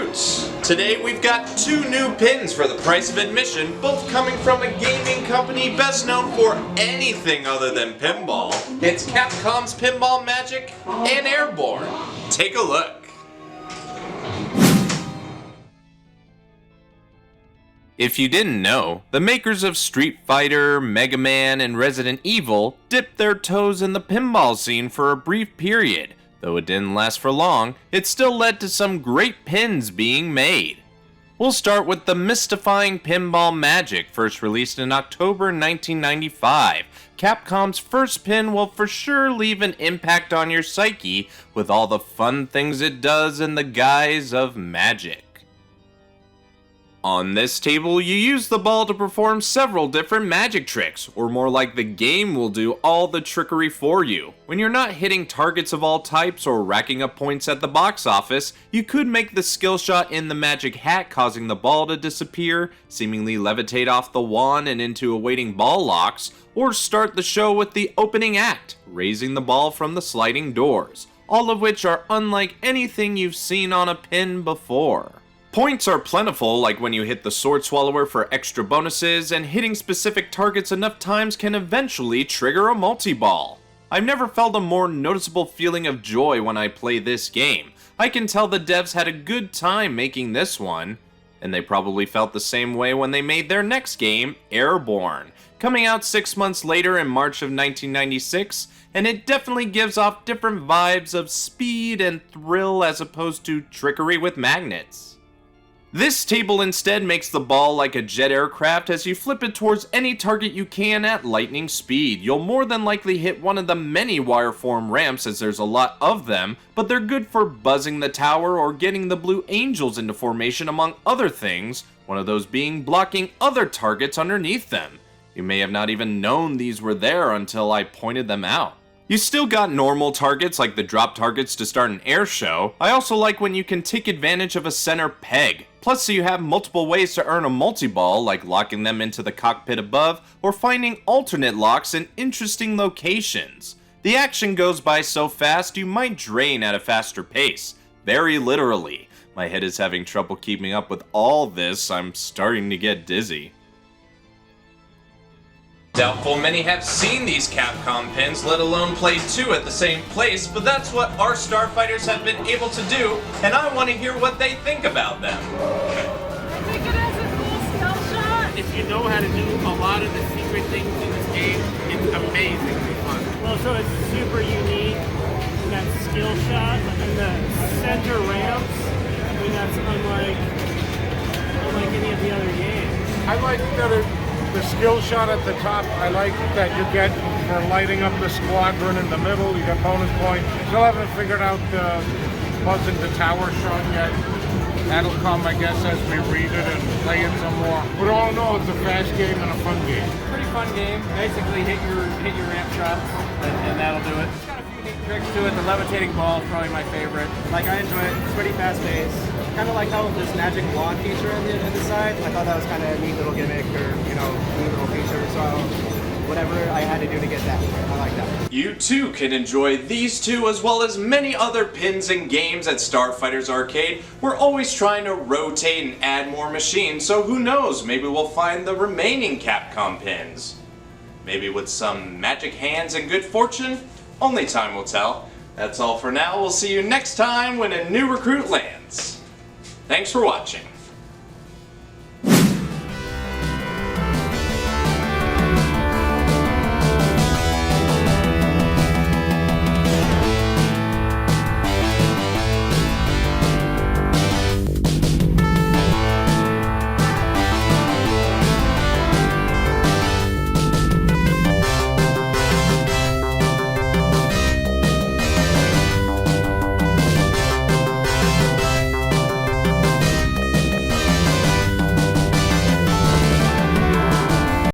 recruits. Today we've got 2 new pins for the price of admission, both coming from a gaming company best known for anything other than pinball. It's Capcom's Pinball Magic and Airborne. Take a look. If you didn't know, the makers of Street Fighter, Mega Man, and Resident Evil dipped their toes in the pinball scene for a brief period. Though it didn't last for long, it still led to some great pins being made. We'll start with the mystifying Pinball Magic, first released in October 1995. Capcom's first pin will for sure leave an impact on your psyche with all the fun things it does in the guise of magic. On this table, you use the ball to perform several different magic tricks, or more like the game will do all the trickery for you. When you're not hitting targets of all types or racking up points at the box office, you could make the skill shot in the magic hat, causing the ball to disappear, seemingly levitate off the wand and into awaiting ball locks, or start the show with the opening act, raising the ball from the sliding doors, all of which are unlike anything you've seen on a pin before. Points are plentiful, like when you hit the Sword Swallower for extra bonuses, and hitting specific targets enough times can eventually trigger a multi-ball. I've never felt a more noticeable feeling of joy when I play this game. I can tell the devs had a good time making this one, and they probably felt the same way when they made their next game, Airborne, coming out 6 months later in March of 1996, and it definitely gives off different vibes of speed and thrill as opposed to trickery with magnets. This table instead makes the ball like a jet aircraft as you flip it towards any target you can at lightning speed. You'll more than likely hit one of the many wireform ramps as there's a lot of them, but they're good for buzzing the tower or getting the blue angels into formation among other things, one of those being blocking other targets underneath them. You may have not even known these were there until I pointed them out. You still got normal targets like the drop targets to start an air show. I also like when you can take advantage of a center peg. Plus you have multiple ways to earn a multi-ball, like locking them into the cockpit above or finding alternate locks in interesting locations. The action goes by so fast you might drain at a faster pace. Very literally. My head is having trouble keeping up with all this. I'm starting to get dizzy. Doubtful many have seen these Capcom pins, let alone play 2 at the same place, but that's what our Starfighters have been able to do, and I want to hear what they think about them. I think it has a cool skill shot. If you know how to do a lot of the secret things in this game, it's amazingly fun. Well, so it's super unique, that skill shot, and the center ramps, I mean, that's unlike any of the other games. I like that the skill shot at the top. I like that you get for lighting up the squadron in the middle. You get bonus points. Still haven't figured out the buzzing the tower shot yet. That'll come, I guess, as we read it and play it some more. But all in all, it's a fast game and a fun game. Pretty fun game. Basically, hit your ramp shots, and that'll do it. It's got a few neat tricks to it. The levitating ball is probably my favorite. Like, I enjoy it. It's pretty fast paced. Kind of like how this magic wand feature on the side. I thought that was kind of a neat little gimmick, or neat little feature. So whatever I had to do to get that, I like that. You too can enjoy these 2 as well as many other pins and games at Starfighters Arcade. We're always trying to rotate and add more machines, so who knows, maybe we'll find the remaining Capcom pins. Maybe with some magic hands and good fortune? Only time will tell. That's all for now. We'll see you next time when a new recruit lands. Thanks for watching.